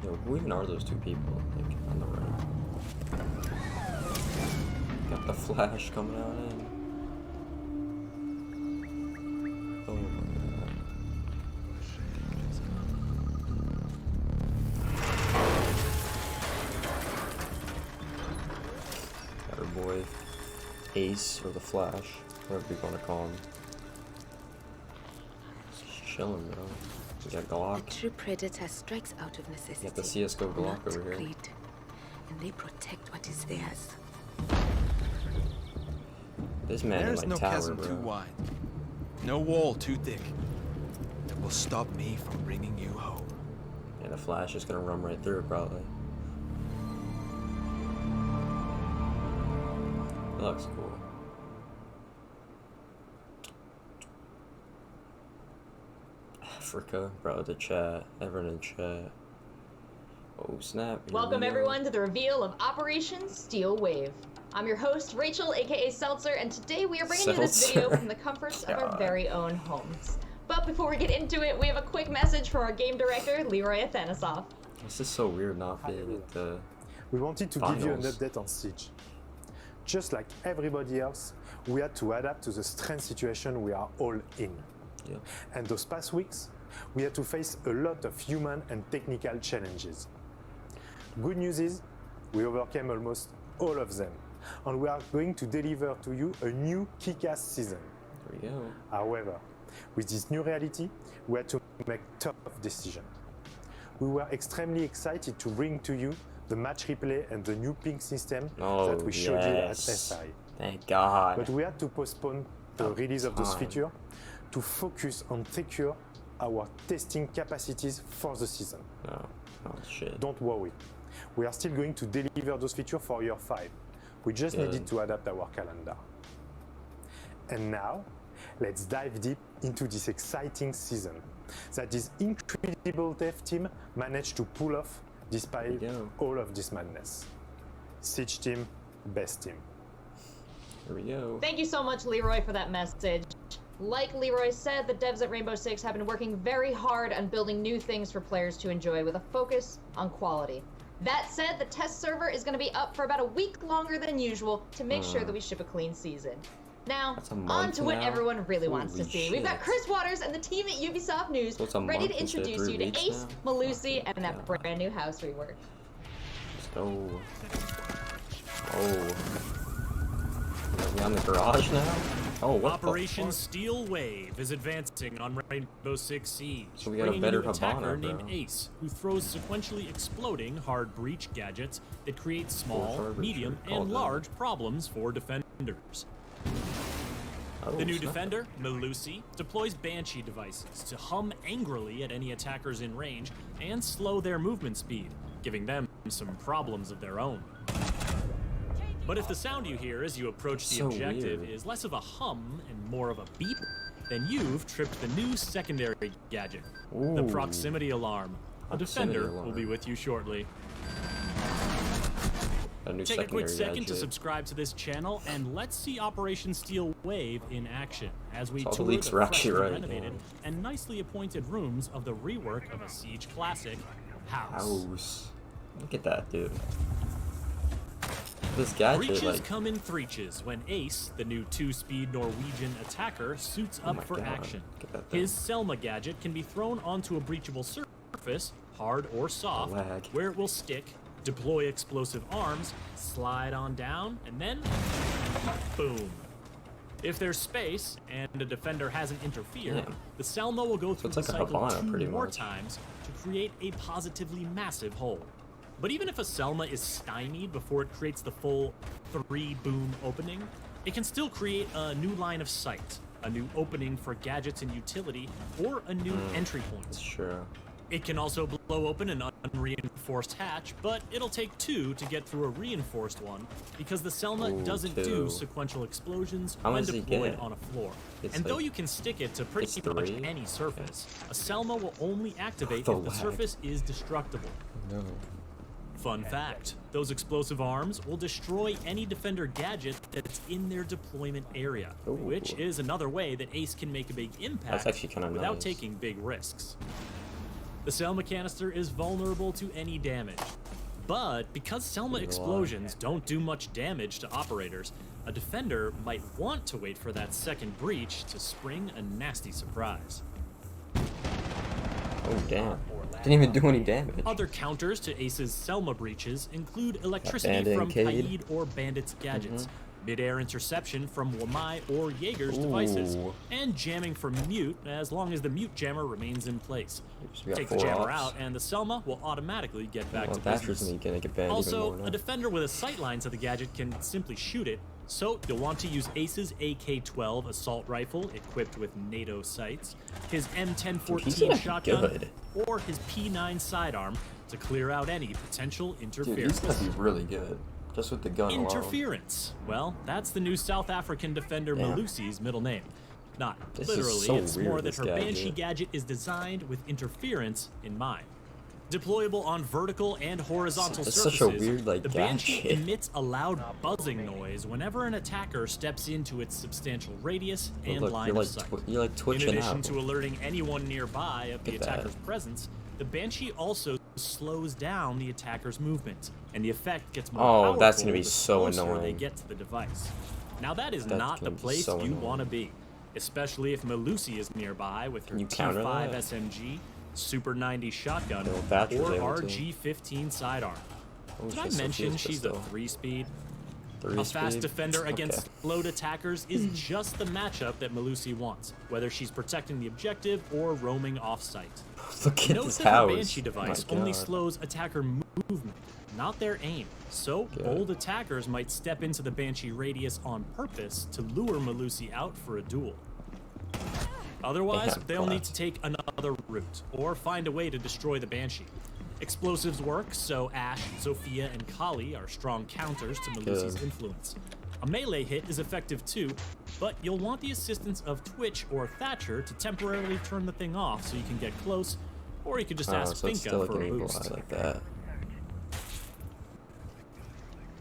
Yo, who even are those two people? Like, on the right. Got the flash coming out in. Oh my god. Got our boy Ace, or the Flash, whatever you want to call him. Just chilling, bro. We got Glock. The true predator strikes out of necessity. Got the CSGO Glock over here. Greed, and they protect what is theirs. This man There's in my no tower, chasm bro. too wide, no wall too thick that will stop me from bringing you home. And the Flash is gonna run right through it, probably. That looks cool. Africa, bro, the chat. Everyone in chat. Oh, snap. Here Welcome we go. everyone to the reveal of Operation Steel Wave. I'm your host, Rachel, aka Seltzer, and today we are bringing you this video from the comforts of our very own homes. But before we get into it, we have a quick message from our game director, LEROY ATHANASSOFF. This is so weird not being at the We wanted to give you an update on Siege. Just like everybody else, we had to adapt to the strange situation we are all in. Yeah. And those past weeks, we had to face a lot of human and technical challenges. Good news is, we overcame almost all of them, and we are going to deliver to you a new kick-ass season. There we go. However, with this new reality, we had to make tough decisions. We were extremely excited to bring to you the match replay and the new ping system that we showed you at SI. Thank God. But we had to postpone the release of those features to focus on secure our testing capacities for the season. Oh shit. Don't worry, we are still going to deliver those features for year 5. We just needed to adapt our calendar. And now, let's dive deep into this exciting season that this incredible dev team managed to pull off despite all of this madness. Siege team, best team. Here we go. Thank you so much, LEROY, for that message. Like LEROY said, the devs at Rainbow Six have been working very hard on building new things for players to enjoy with a focus on quality. That said, the test server is going to be up for about a week longer than usual to make sure that we ship a clean season. Now, on to what everyone really wants to see. We've got Chris Waters and the team at Ubisoft News ready to introduce you to Ace, Malusi, and that brand new house rework. Let's go. Oh. Are we on the garage now? Oh, what Operation Steel Wave is advancing on Rainbow Six Siege. So we got a better attacker Habana, named Ace, who throws sequentially exploding hard breach gadgets that create small, medium, and large problems for defenders. The new defender, Malusi, deploys Banshee devices to hum angrily at any attackers in range and slow their movement speed, giving them some problems of their own. But if the sound you hear as you approach the objective is less of a hum and more of a beep, then you've tripped the new secondary gadget, the proximity alarm. A defender will be with you shortly. Take a quick second to subscribe to this channel and let's see Operation Steel Wave in action as we tour the freshly renovated and nicely appointed rooms of the rework of a Siege classic, House. Look at that, dude. This gadget, breaches come in threeches when Ace, the new 2-speed Norwegian attacker, suits up for action. His Selma gadget can be thrown onto a breachable surface, hard or soft, where it will stick, deploy explosive arms, slide on down, and then boom. If there's space and a defender hasn't interfered, the Selma will go through the cycle 2 more times to create a positively massive hole. But even if a Selma is stymied before it creates the full 3-boom opening, it can still create a new line of sight, a new opening for gadgets and utility, or a new entry point. Sure. It can also blow open an unreinforced hatch, but it'll take 2 to get through a reinforced one, because the Selma doesn't do sequential explosions when deployed on a floor. And though you can stick it to pretty much any surface, a Selma will only activate if the surface is destructible. Fun fact, those explosive arms will destroy any defender gadget that's in their deployment area, which is another way that Ace can make a big impact without taking big risks. The Selma canister is vulnerable to any damage. But because Selma explosions don't do much damage to operators, a defender might want to wait for that second breach to spring a nasty surprise. Oh, damn. Didn't even do any damage. Other counters to Ace's Selma breaches include electricity Bandit from and Cade. Kaid or Bandit's gadgets, mid-air interception from Wamai or Jaeger's devices, and jamming from Mute as long as the Mute jammer remains in place. So Take the jammer out and the Selma will automatically get back to business. Gonna get banned even Also, more now. a defender with a sightline to the gadget can simply shoot it, so you'll want to use Ace's AK-12 assault rifle equipped with NATO sights, his M1014 shotgun, or his P9 sidearm to clear out any potential interference. Dude, he's gonna be really good. Just with the gun Interference. Well, that's the new South African defender Malusi's middle name. Not This literally, is so it's weird, more that this her guy, Banshee gadget is designed with interference in mind. Deployable on vertical and horizontal It's surfaces, such a weird, like, the Banshee gadget. emits a loud buzzing noise whenever an attacker steps into its substantial radius and Look, line you're of like sight. you're like twitching In addition out. to alerting anyone nearby of the Look at that. attacker's presence, the Banshee also slows down the attacker's movement, and the effect gets more powerful that's gonna be the so closer they annoying. get to the device. Now that is That's not the gonna be place so you annoying. want to be, especially if Malusi is nearby with her you counter T5 that? SMG, Super 90 shotgun, No, Thatcher's or able to. RG-15 sidearm. Oh, Did I shit, so mention feels she's good a still. 3-speed? 3 A fast speed? defender against Okay. slowed attackers is just the matchup that Malusi wants, whether she's protecting the objective or roaming off-site. Look at Note this that her house. Banshee device Oh my only God. slows attacker movement, not their aim. So, bold attackers might step into the Banshee radius on purpose to lure Malusi out for a duel. Otherwise, Damn, they'll need class. to take another route, or find a way to destroy the Banshee. Explosives work, so Ash, Sophia, and Kali are strong counters to Malusi's Good. influence. A melee hit is effective too, but you'll want the assistance of Twitch or Thatcher to temporarily turn the thing off so you can get close, or you could just ask so it's still Finka like for an a evil boost. eye like that.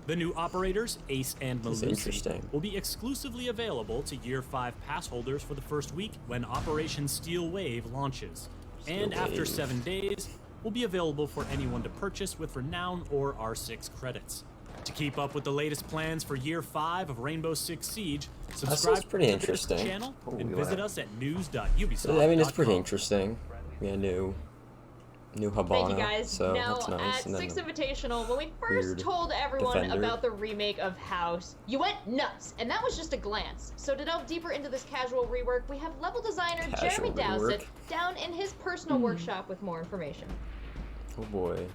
The new operators, Ace and That's Malusi, interesting. will be exclusively available to Year 5 pass holders for the first week when Operation Steel Wave launches. And after Wave. 7 days, will be available for anyone to purchase with Renown or R6 credits. To keep up with the latest plans for Year 5 of Rainbow Six Siege, subscribe sounds pretty to this interesting. channel and Holy visit wow. us at news.ubisoft.com. I mean, it's pretty interesting. Yeah, new Habana. Thank you guys. So now that's nice. at And then Six Invitational, when we first weird told everyone Defender. about the remake of House, you went nuts, and that was just a glance. So to delve deeper into this casual rework, we have level designer Casual Jeremy Dowsett rework. down in his personal workshop with more information. oh boy,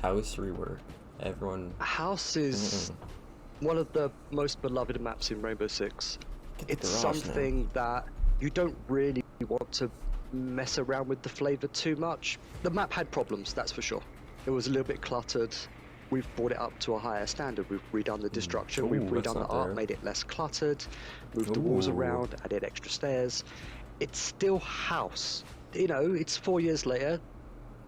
House rework. Everyone. House is one of the most beloved maps in Rainbow Six. Get the It's garage now. something that you don't really want to mess around with the flavor too much. The map had problems, that's for sure. It was a little bit cluttered. We've brought it up to a higher standard. We've redone the destruction, we've Ooh, that's redone the not art, there. made it less cluttered, moved the walls Ooh. around, added extra stairs. It's still House. You know, it's 4 years later.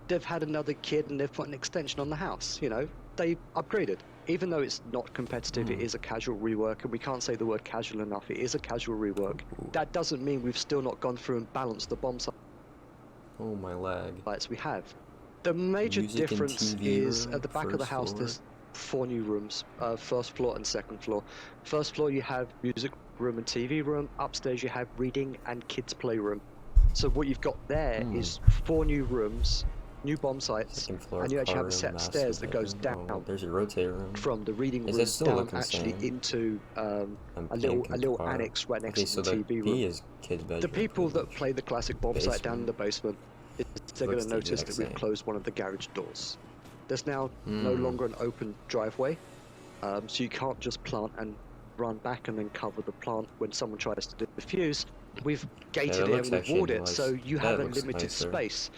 They've had another kid and they've put an extension on the house, you know. They upgraded. Even though it's not competitive, it is a casual rework, and we can't say the word casual enough. It is a casual rework. That doesn't mean we've still not gone through and balanced the bomb Oh my lag. sites we have. The major Music and difference TV is room, at the back of the first house floor. there's 4 new rooms, first floor and second floor. First floor you have music room and TV room. Upstairs you have reading and kids playroom. So what you've got there is 4 new rooms, new bomb sites, Second floor. and you actually have car a set room, of stairs that master goes bedroom. down Oh, there's your rotator room. from the reading Is room it still down looking the actually same? into And a pink little and car. annex right next Okay, to so the the TV B room. is kids' bedroom. The people pretty that much. play the classic bomb site down in the basement, they're going Looks to the notice exact that we've same. closed one of the garage doors. There's now no longer an open driveway, so you can't just plant and run back and then cover the plant when someone tries to defuse. We've gated that it looks and we've actually walled it, nice. so you That have a looks limited nicer. space.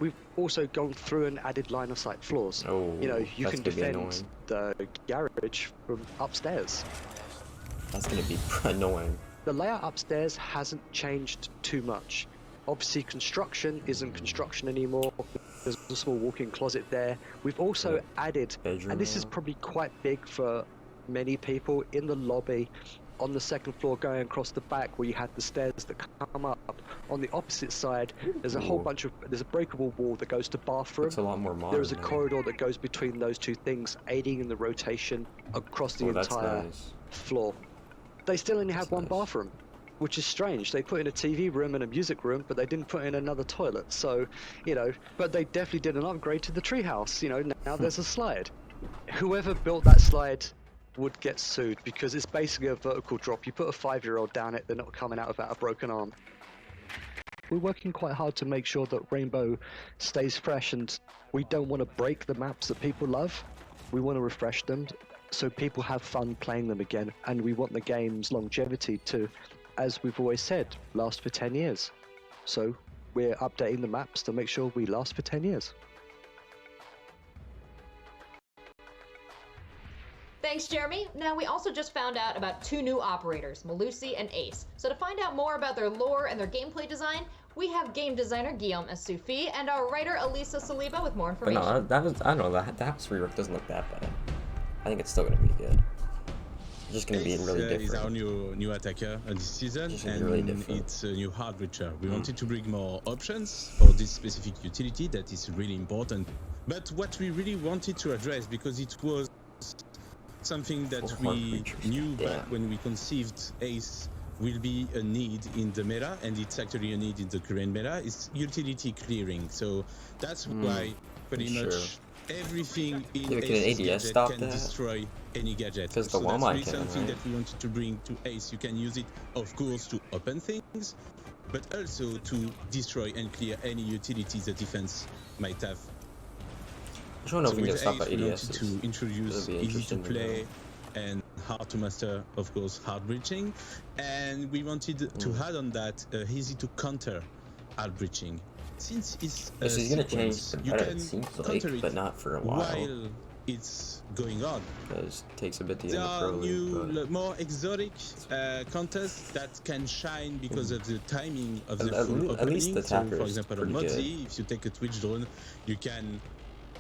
We've also gone through and added line of sight floors. Oh, You know, you that's can gonna be defend annoying. the garage from upstairs. That's gonna be annoying. The layout upstairs hasn't changed too much. Obviously, construction isn't construction anymore. There's a small walk-in closet there. We've also Yeah. added, Bedroom and this is layout. probably quite big for many people, in the lobby, on the second floor going across the back where you had the stairs that come up. On the opposite side, there's a whole bunch of, there's a breakable wall that goes to bathroom. It's a lot more modern. There is a corridor that goes between those two things, aiding in the rotation across the entire floor. They still only have one bathroom, which is strange. They put in a TV room and a music room, but they didn't put in another toilet. So, you know, but they definitely did an upgrade to the treehouse. You know, now there's a slide. Whoever built that slide would get sued because it's basically a vertical drop. You put a 5-year-old down it, they're not coming out without a broken arm. We're working quite hard to make sure that Rainbow stays fresh, and we don't want to break the maps that people love. We want to refresh them so people have fun playing them again, and we want the game's longevity to, as we've always said, last for 10 years. So we're updating the maps to make sure we last for 10 years. Thanks, Jeremy. Now, we also just found out about 2 new operators, Melusi and Ace. So to find out more about their lore and their gameplay design, we have game designer Guillaume Soufi and our writer Alysa Saliba with more information. But no, that was, I don't know, that house rework doesn't look that bad. I think it's still going to be good. It's just going to be really different. It's our new attacker this season, and really it's a new hard breacher. We wanted to bring more options for this specific utility that is really important. But what we really wanted to address, because it was something that we knew back when we conceived Ace will be a need in the meta, and it's actually a need in the current meta, is utility clearing. So that's why pretty much everything in Ace can destroy any gadget. So that's really something that we wanted to bring to Ace. You can use it, of course, to open things, but also to destroy and clear any utility the defense might have. I don't know if we can stop Ace, at we ADS. wanted to introduce easy to play and hard to master, of course, hard breaching, and we wanted to add on that easy to counter hard breaching. Since it's a so he's gonna change sequence, the you meta, can it seems like, counter it but not for a while. while it's going on. It takes a bit to There get are the pro new, more exotic contests that can shine because of the timing of the full opening. At least the so, attacker for is example, on pretty Modzi, if you take a Twitch drone, you can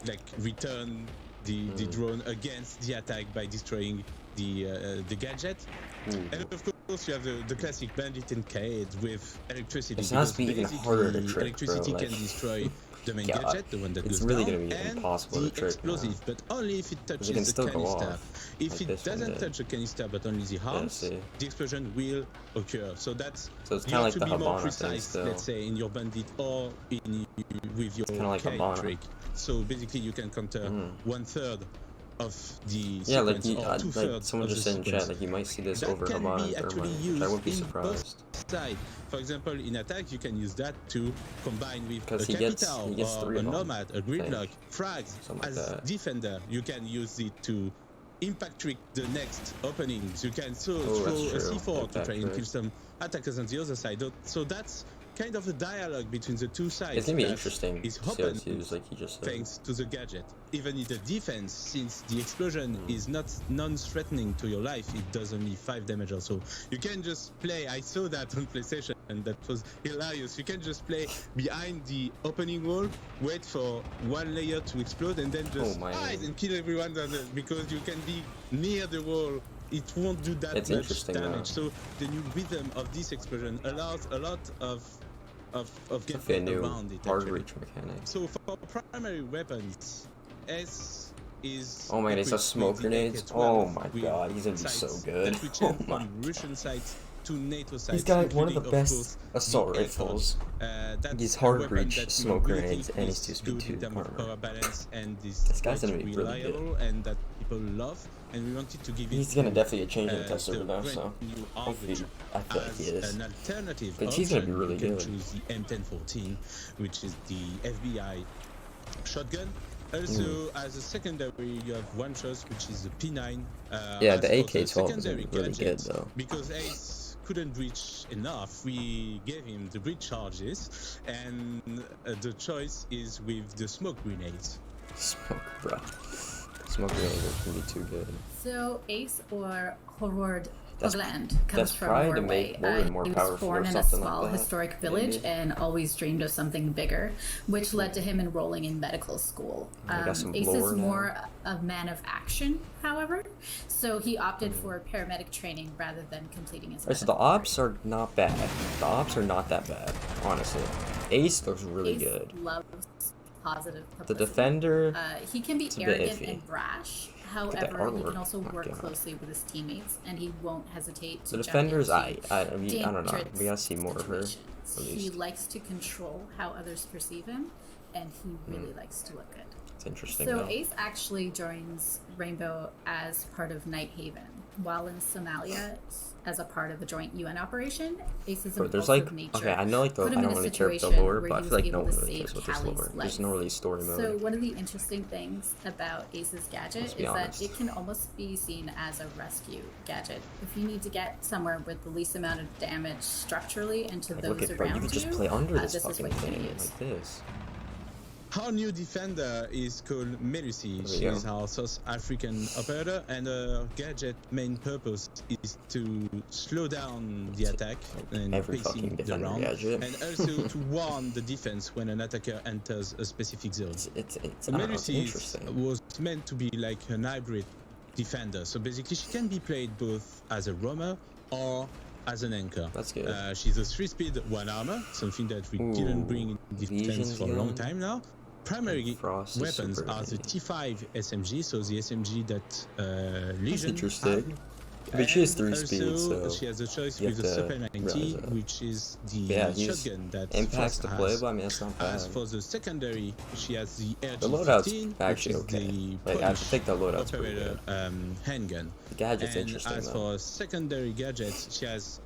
like return the drone against the attack by destroying the gadget. And of course you have the classic bandit and Cade with electricity. It has to be even harder to trick, electricity bro, can like, destroy the main gadget, the one that it's goes really down, gonna be and impossible the to trick explosive, now. but only if it touches It can the still go canister. off, If like it this one doesn't did. touch the canister but only the arms, the explosion will occur. So that's So it's you kind have of to like the be more Habana thing precise, still. let's say, in your bandit or with your kinda like Cade Habana. trick. So basically you can counter 1/3 of the yeah, like, sequence, or 2/3 like someone of just the said in sequence. chat, like you might see this That over can Habana be and actually Thermite. used I wouldn't be in surprised. both sides. For example, in attack, you can use that to combine with a He Capital gets or 3 a of them, Nomad, a Gridlock, Frags. Something As like that. defender, you can use it to impact trick the next openings. You can throw that's a true. C4 to try and Impact kill some attackers on the other side. So that's kind of a dialogue between the two sides. It's gonna be that interesting is to see how open it's used, like you just said. thanks to the gadget. Even in the defense, since the explosion is not non-threatening to your life, it does only 5 damage or so. You can just play, I saw that on PlayStation, and that was hilarious. You can just play behind the opening wall, wait for one layer to explode, and then just hide and kill everyone because you can be near the wall. It won't do that much damage. So the new rhythm of this explosion allows a lot of getting around it. Hard reach mechanic. So for primary weapons, S is. Oh my god, it's a smoke grenades. Oh my god, he's gonna be so good. Oh my. From Russian sites to NATO sites. He's got one of the including, best assault rifles. He's hard reach, smoke grenades, and he's 2-speed 2 armor. Power balance and This guy's gonna be really good. reliable and that people love. And we wanted to give He's gonna definitely get changed in the test server though, so hopefully I feel like he is. An alternative But he's gonna be really you can good. choose the M1014, which is the FBI shotgun. Also, as a secondary, you have one shot, which is the P9. Yeah, the as for AK-12 is secondary really good gadgets, though. Because Ace couldn't breach enough, we gave him the breach charges, and the choice is with the smoke grenades. Smoke, bro. Smoke grenades can be too good. So Ace or Horror land comes from Norway. He was born in a small historic village and always dreamed of something bigger, which led to him enrolling in medical school. Ace is more a man of action, however, so he opted for paramedic training rather than completing his So the ops are not bad. The ops are not that bad, honestly. Ace looks really good. Loves positive publicity. The defender, he can be arrogant and brash. However, he can also work closely with his teammates, and he won't hesitate to the defenders, I mean, I don't know. We gotta see more of her. He likes to control how others perceive him, and he really likes to look good. It's interesting. So Ace actually joins Rainbow as part of Night Haven, while in Somalia as a part of a joint UN operation. Ace is impulsive nature. Okay, I know I don't really care about the lore, but I feel like no one really cares about this lore. There's no really story mode. So one of the interesting things about Ace's gadget is that it can almost be seen as a rescue gadget. If you need to get somewhere with the least amount of damage structurally and to those around you, you could just play under this is fucking what you thing use. like this. Our new defender is called Melusi. She is our South African operator, and her gadget main purpose is to slow down the attack and pacing the round, and also to warn the defense when an attacker enters a specific zone. Melusi was meant to be like an hybrid defender, so basically she can be played both as a roamer or as an anchor. That's good. She's a 3-speed 1 armor, something that we didn't bring in defense for a long time now. Primary weapons are the T5 SMG, so the SMG that Legion interesting. But she has 3 speeds, so she has a choice with the Super 90, which is the shotgun that impacts the play, but I mean, that's not bad. As for the secondary, she has the RG15, the loadout's actually okay. Like, I think the loadout's pretty good. Handgun. The gadget's interesting, as though. for secondary gadgets, she has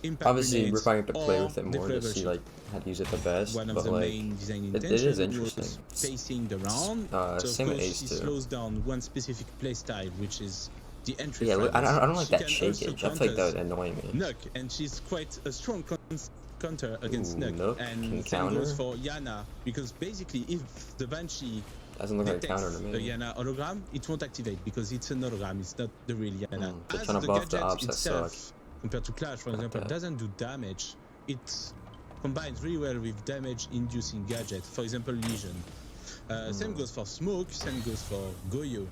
impact obviously, we're probably going to play or with it more to see like how to use it the best. One of but the like, main design it is intentions interesting. was pacing the round. So same of with course, Ace she too. slows down one specific playstyle, which is the entry. Yeah, I don't like she that can shakeage. also I feel like that would annoy me. Nook, and she's quite a strong counter against Nook. Nook And same goes for Yana, because basically if the Banshee doesn't look like a counter to me. The Yana hologram, it won't activate because it's an hologram, it's not the real Yana. They're As trying to the buff the gadget ops that itself, suck. compared to Clash, for example, doesn't do damage. It combines really well with damage-inducing gadget. For example, Legion. Same goes for Smoke. Same goes for Goyo.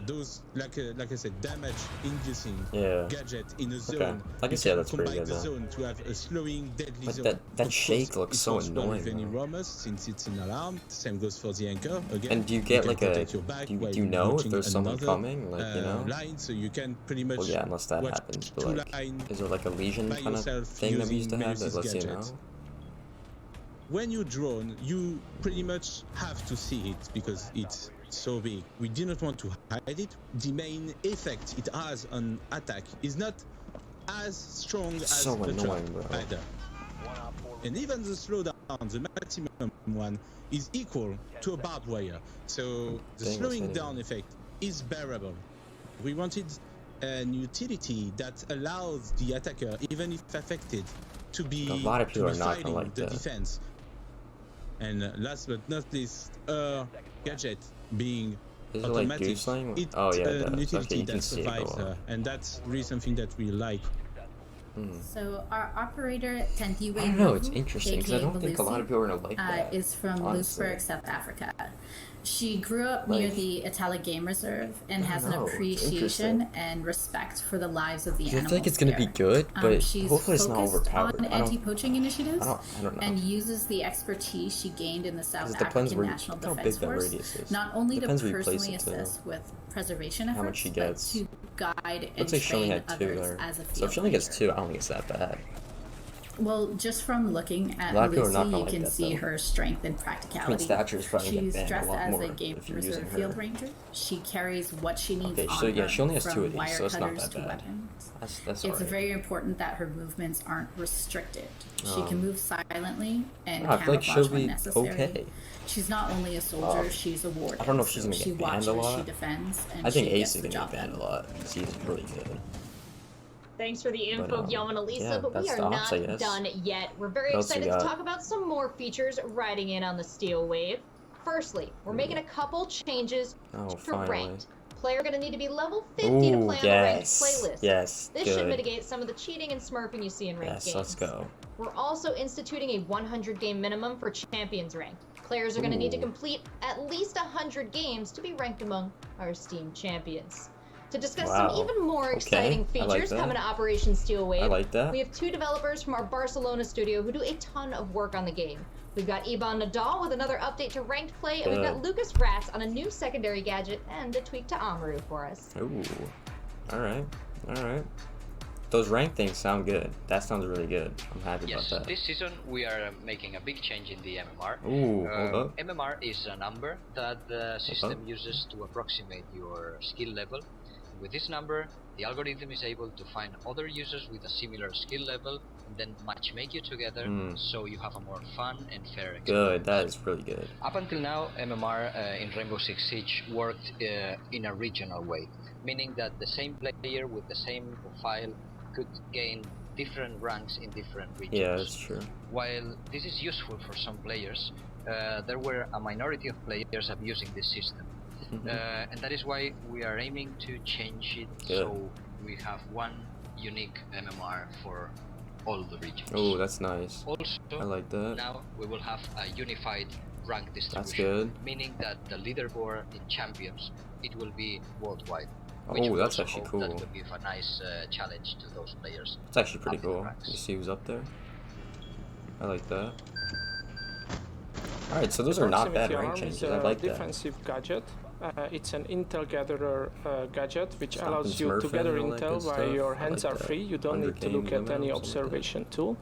Those, like I said, damage-inducing gadget in a zone. Like I said, that's pretty good. The zone to have a slowing, deadly but zone. that shake looks so annoying. With any roamers, since it's an alarm. Same goes for the anchor. Again, and do you get like a? Do you know if there's someone coming? Like you know. Line, so you can pretty much. Well, yeah, unless that happens. But like, is there like a Legion kind of thing that we used to have that lets you know? When you drone, you pretty much have to see it because it's so big. We do not want to hide it. The main effect it has on attack is not as strong as the trap either. And even the slowdown, the maximum one, is equal to a barbed wire. So the slowing down effect is bearable. We wanted an utility that allows the attacker, even if affected, to be, a lot of people are not fighting like the that. defense. And last but not least, gadget being automatic, it's an utility that survives her, and that's really something that we like. So our operator Tandiwe, I don't know, it's interesting because I don't think a lot of people are gonna like that. Is from Louisburg, South Africa. She grew up near the Italic Game Reserve and has an appreciation and respect for the lives of the animals. I feel like it's gonna be good, but she's hopefully it's not focused overpowered. on anti-poaching initiatives I don't know. and uses the expertise she gained in the South It depends African where National how Defense big that Force, radius is. not only to Depends where you place personally it, too. assist with preservation How efforts, much she but gets. to guide and Looks like she only train had 2 others there. as a field So if she only gets leader. 2, I don't think it's that bad. Well, just from looking at A lot of people are not Lucy, gonna you like can that, see though. her strength and practicality. Stature is probably gonna She's get banned a dressed lot as more a Game if you're using Reserve her. Field Ranger. She carries what she needs Okay, on so yeah, her, she only has 2 from of these, wire so it's not cutters that to bad. weapons. That's It's alright. very important that her movements aren't restricted. She can move silently and I feel like camouflage she'll when be necessary. okay. She's not only a soldier, she's a warrior. I don't know if she's gonna so get she banned a watches, lot. she defends, and I think she Ace gets is the gonna job get banned done. a lot. He's really good. Thanks for the info, Guillaume and Elisa, yeah, but we that's are the ops, I not guess. done yet. We're very What else you excited to got? talk about some more features riding in on the Steel Wave. Firstly, we're making a couple changes Oh, for finally. ranked. Players are going to need to be level 50 to play on a ranked playlist. Yes, This should mitigate some of the cheating and smurfing you see in ranked games. Let's go. We're also instituting a 100 game minimum for Champions rank. Players are going to need to complete at least 100 games to be ranked among our Steam champions. To discuss some even more exciting features coming to Operation Steel Wave, we have 2 developers from our Barcelona studio who do a ton of work on the game. We've got IBAN NADAL with another update to ranked play, and we've got LUKACS on a new secondary gadget and a tweak to Amaru for us. Ooh, alright. Those rank things sound good. That sounds really good. I'm happy about that. This season we are making a big change in the MMR. Ooh, hold up. MMR is a number that the system uses to approximate your skill level. With this number, the algorithm is able to find other users with a similar skill level and then matchmake you together, so you have a more fun and fair experience. Good, that is really good. Up until now, MMR in Rainbow Six Siege worked in a regional way, meaning that the same player with the same profile could gain different ranks in different regions. Yeah, that's true. While this is useful for some players, there were a minority of players abusing this system. And that is why we are aiming to change it so we have one unique MMR for all the regions. Oh, that's nice. Also, I like that. Now we will have a unified rank distribution. That's good. Meaning that the leaderboard in champions, it will be worldwide. Oh, that's actually cool. That would give a nice challenge to those players. It's actually pretty cool. You see who's up there? I like that. Alright, so those are not bad rank changes. I like that. Defensive gadget. It's an intel gatherer gadget which allows you to gather intel while your hands are free. You don't need to look at any observation tool.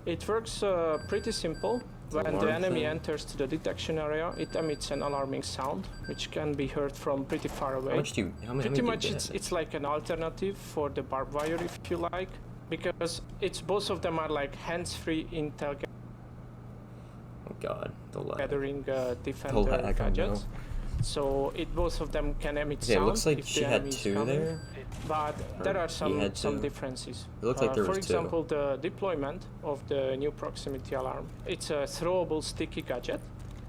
It works pretty simple. When the enemy enters to the detection area, it emits an alarming sound, which can be heard from pretty far away. Pretty much it's like an alternative for the barbed wire, if you like, because both of them are like hands-free intel gathering defender gadgets. So both of them can emit sound. It looks like if she the had 2 there. But there are some differences. It looked like there was 2. For example, the deployment of the new proximity alarm. It's a throwable sticky gadget.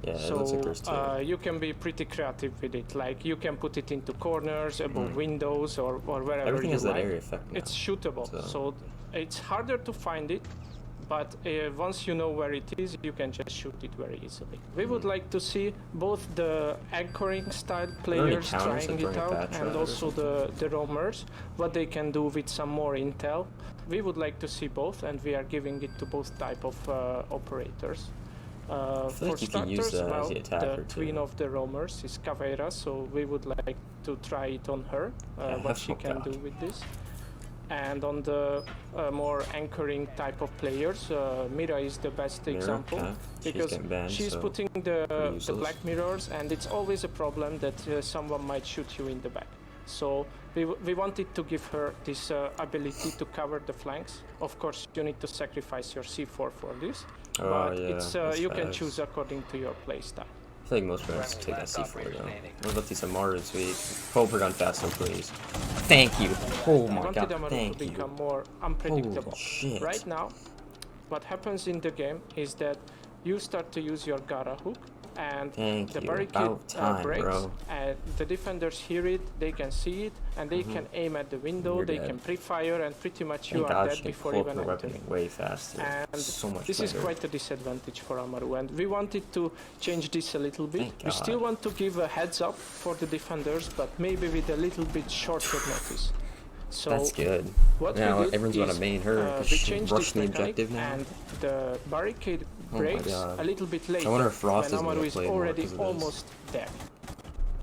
Yeah, it looks like there's 2. You can be pretty creative with it. Like you can put it into corners, above windows, or wherever Everything you has like. that area effect now. It's shootable, so it's harder to find it. But once you know where it is, you can just shoot it very easily. We would like to see both the anchoring style players trying it out and also the roamers, what they can do with some more intel. We would like to see both, and we are giving it to both type of operators. For starters, well, the queen of the roamers is Caveira, so we would like to try it on her, what she can do with this. And on the more anchoring type of players, Mira is the best example because she's putting the black mirrors, and it's always a problem that someone might shoot you in the back. So we wanted to give her this ability to cover the flanks. Of course, you need to sacrifice your C4 for this, but you can choose according to your playstyle. I feel like most players take that C4 though. What about these Amaru this week? Hope we're gone faster, please. Thank you. Oh my god, thank you. Become more unpredictable. Holy shit. Right now, what happens in the game is that you start to use your Gara hook, and the barricade breaks, and the defenders hear it, they can see it, and they can aim at the window, they can pre-fire, and pretty much you are dead before even entering. Way faster. And so much this is quite a disadvantage for Amaru, and we wanted to change this a little bit. We still want to give a heads up for the defenders, but maybe with a little bit shorter notice. So that's good. Now everyone's going to main her because she's rushing the objective now. And the barricade breaks a little bit later I wonder if Frost when Amaru is already almost dead.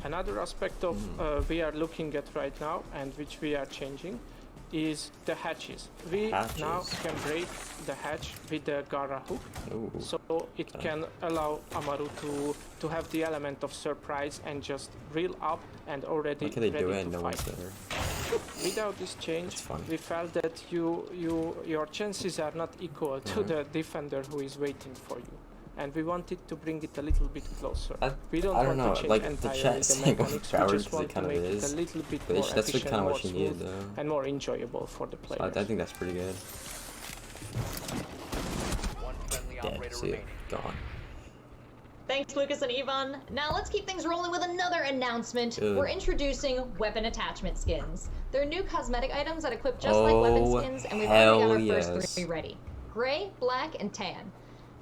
Another aspect of we are looking at right now, and which we are changing, is the hatches. We now can break the hatch with the Gara hook, so it can allow Amaru to have the element of surprise and just reel up and already ready to fight. Without this change, we felt that your chances are not equal to the defender who is waiting for you. And we wanted to bring it a little bit closer. We don't want to change entirely the mechanics, we just want to make it a little bit more efficient, more smooth, and more enjoyable for the players. I think that's pretty good. Dead, see it, gone. Thanks, Lucas and Ivan. Now let's keep things rolling with another announcement. We're introducing weapon attachment skins. They're new cosmetic items that equip just like weapon skins, and we've already got our first 3 ready. Gray, black, and tan.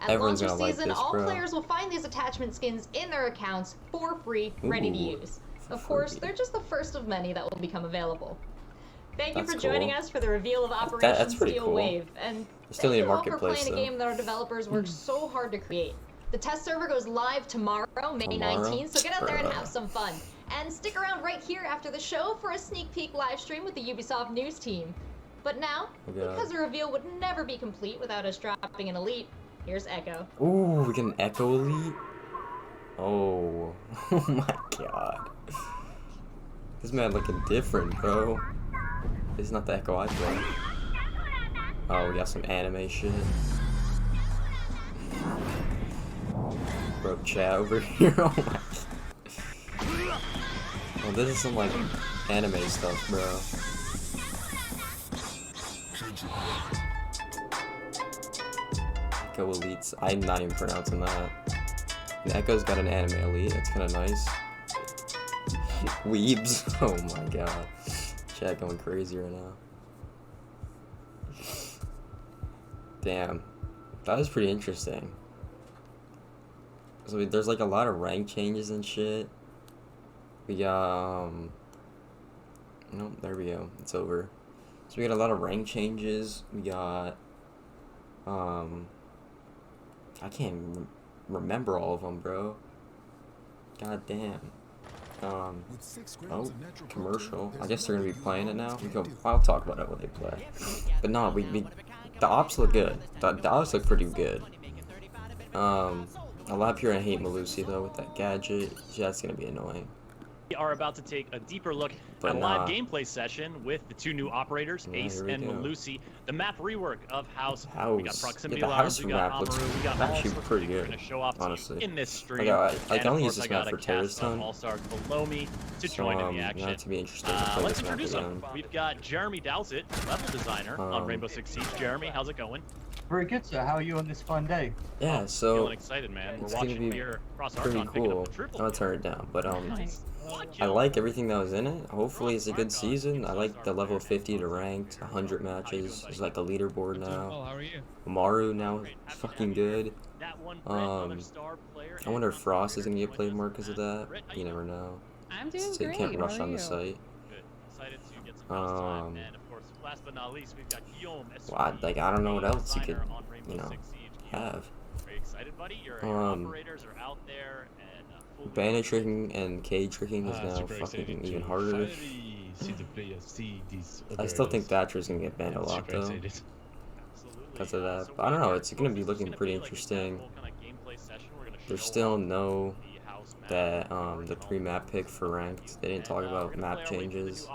At launch season, all players will find these attachment skins in their accounts for free, ready to use. Of course, they're just the first of many that will become available. Thank you for joining us for the reveal of Operation Steel Wave, and thank you all for playing a game that our developers worked so hard to create. The test server goes live tomorrow, May 19th, so get out there and have some fun. And stick around right here after the show for a sneak peek live stream with the Ubisoft news team. But now, because the reveal would never be complete without us dropping an elite, here's Echo. Ooh, we get an Echo elite? Oh, oh my god. This man looking different, bro. This is not the Echo I play. Oh, we got some anime shit. Bro, chat over here. Oh my. Oh, this is some like anime stuff, bro. Echo elites. I'm not even pronouncing that. And Echo's got an anime elite. That's kind of nice. Weebs. Oh my god. Chat going crazy right now. Damn. That was pretty interesting. So there's like a lot of rank changes and shit. We got nope, there we go. It's over. So we got a lot of rank changes. We got I can't remember all of them, bro. God damn. Oh, commercial. I guess they're gonna be playing it now. I'll talk about it when they play. But no, the ops look good. The ops look pretty good. A lot of people are gonna hate Malusi though with that gadget. That's gonna be annoying. We are about to take a deeper look at a live gameplay session with the 2 new operators, Ace and Malusi. The map rework of House. We got proximity alarms, we got Amaru, we got actually pretty good. Gonna show off honestly in this stream. I can only use this map for terrorist hunt. All-stars below me to join in the action. To be interesting to play let's this introduce map them. again. We've got Jeremydowsett, level designer on Rainbow Six Siege. Jeremy, how's it going? Very good, sir. How are you on this fine day? Yeah, so feeling excited, man. We're watching here across our pretty cool. I'm gonna turn it down, but I like everything that was in it. Hopefully it's a good season. I like the level 50 to ranked, 100 matches. There's like a leaderboard now. Amaru now is fucking good. I wonder if Frost is gonna get played more because of that. You never know. I'm doing so you great. can't rush on the site. Well, like I don't know what else you could, you know, have. Bandit tricking and cage tricking is now fucking even harder. I still think Thatcher's gonna get banned a lot though, because of that. But I don't know. It's gonna be looking pretty interesting. There's still no that the pre-map pick for ranked. They didn't talk about map changes.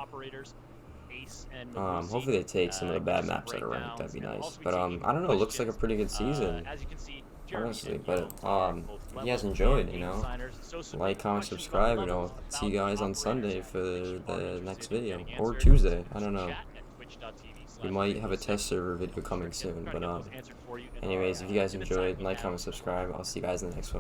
Hopefully they take some of the bad maps that are ranked. That'd be nice. But I don't know. It looks like a pretty good season, honestly. But if you guys enjoyed, you know, like, comment, subscribe, and I'll see you guys on Sunday for the next video, or Tuesday. I don't know. We might have a test server video coming soon. But anyways, if you guys enjoyed, like, comment, subscribe. I'll see you guys in the next one.